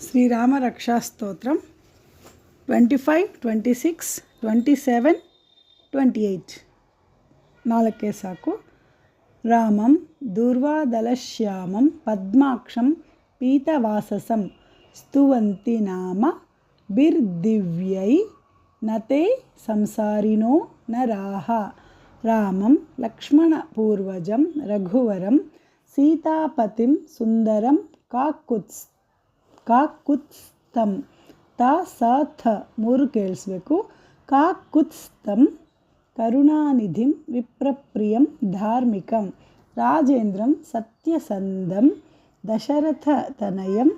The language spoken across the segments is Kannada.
శ్రీరామ రక్షాస్తోత్రం 25, 26, 27, 28 నాలుకే సాకు. రామం దూర్వాదలశ్యామం పద్మాక్షం పీతవాససం స్తువంతి నామ బిర్దివ్యై నతే సంసారినో నరాః. రామం లక్ష్మణపూర్వజం రఘువరం సీతాపతిం సుందరం ಕಾಕುತ್ಸ್ಥಂ ತಾ ಸ ಥ ಮೂರು ಕೇಳಿಸ್ಬೇಕು. ಕಾಕುತ್ಸ್ಥಂ ಕರುಣಾನಿಧಿಂ ವಿಪ್ರಪ್ರಿಯಂ ಧಾರ್ಮಿಕಂ ರಾಜೇಂದ್ರಂ ಸತ್ಯಸಂಧಂ ದಶರಥತನಯಂ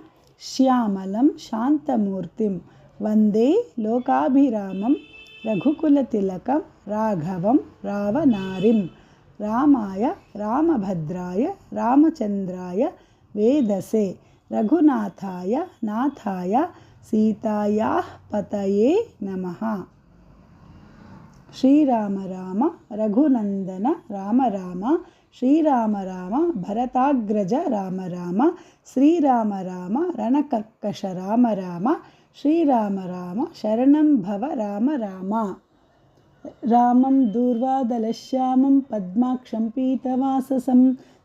ಶ್ಯಾಮಲಂ ಶಾಂತಮೂರ್ತಿಂ ವಂದೇ ಲೋಕಾಭಿರಾಮಂ ರಘುಕುಲತಿಲಕಂ ರಾಘವಂ ರಾವನಾರಿಂ. ರಾಮಾಯ ರಾಮಭದ್ರಾಯ ರಾಮಚಂದ್ರಾಯ ವೇದಸೆ ರಘುನಾಥಾಯ ನಾಥಾಯ ಸೀತಾಯಾಃ ಪತಯೇ ನಮಃ. ಶ್ರೀರಾಮ ರಾಮ ರಘುನಂದನ ರಾಮ ರಾಮ ಶ್ರೀರಾಮ ರಾಮ ಭರತಾಗ್ರಜ ರಾಮ ರಾಮ ಶ್ರೀರಾಮ ರಾಮ ರಣಕರ್ಕಶ ರಾಮ ರಾಮ ಶ್ರೀರಾಮ ರಾಮ ಶರಣಂ ಭವ ರಾಮ ರಾಮ. ರಾಮಂ ದೂರ್ವಾದಲಶ್ಯಾಮಂ ಪದ್ಮಾಕ್ಷಂ ಪೀತವಾಸಸಂ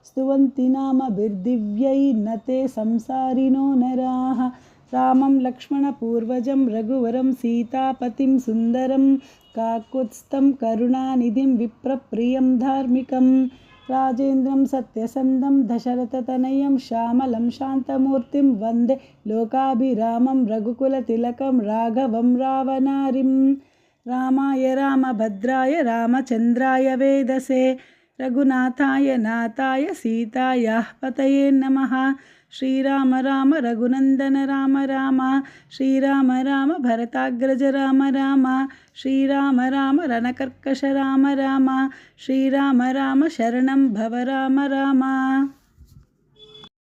ಸ್ತುವಂತಿ ನಾಮ ಬಿರ್ದಿವ್ಯೈ ನತೆ ಸಂಸಾರಿನೋ ನರಾಃ. ರಾಮಂ ಲಕ್ಷ್ಮಣಪೂರ್ವಜಂ ರಘುವರಂ ಸೀತಾಪತಿಂ ಸುಂದರಂ ಕಾಕುತ್ಸ್ಥಂ ಕರುಣಾನಿಧಿಂ ವಿಪ್ರಪ್ರಿಯಂ ಧಾರ್ಮಿಕಂ ರಾಜೇಂದ್ರಂ ಸತ್ಯಸಂಧಂ ದಶರಥತನಯಂ ಶ್ಯಾಮಲಂ ಶಾಂತಮೂರ್ತಿಂ ವಂದೇ ಲೋಕಾಭಿರಾಮಂ ರಘುಕುಲತಿಲಕಂ ರಾಘವಂ ರಾವನಾರಿಂ. ರಾಮಾಯ ರಾಮಭದ್ರಾಯ ರಾಮಚಂದ್ರಾಯ ವೇದಸೆ ರಘುನಾಥಾಯ ನಾಥಾಯ ಸೀತಾಯಾಃ ಪತಯೇ ನಮಃ. ಶ್ರೀರಾಮ ರಾಮ ರಘುನಂದನ ರಾಮ ರಾಮ ಶ್ರೀರಾಮ ರಾಮ ಭರತಾಗ್ರಜ ರಾಮ ರಾಮ ಶ್ರೀರಾಮ ರಾಮ ರಣಕರ್ಕಶ ರಾಮ ರಾಮ ಶ್ರೀರಾಮ ರಾಮ ಶರಣಂ ಭವ ರಾಮ ರಾಮ.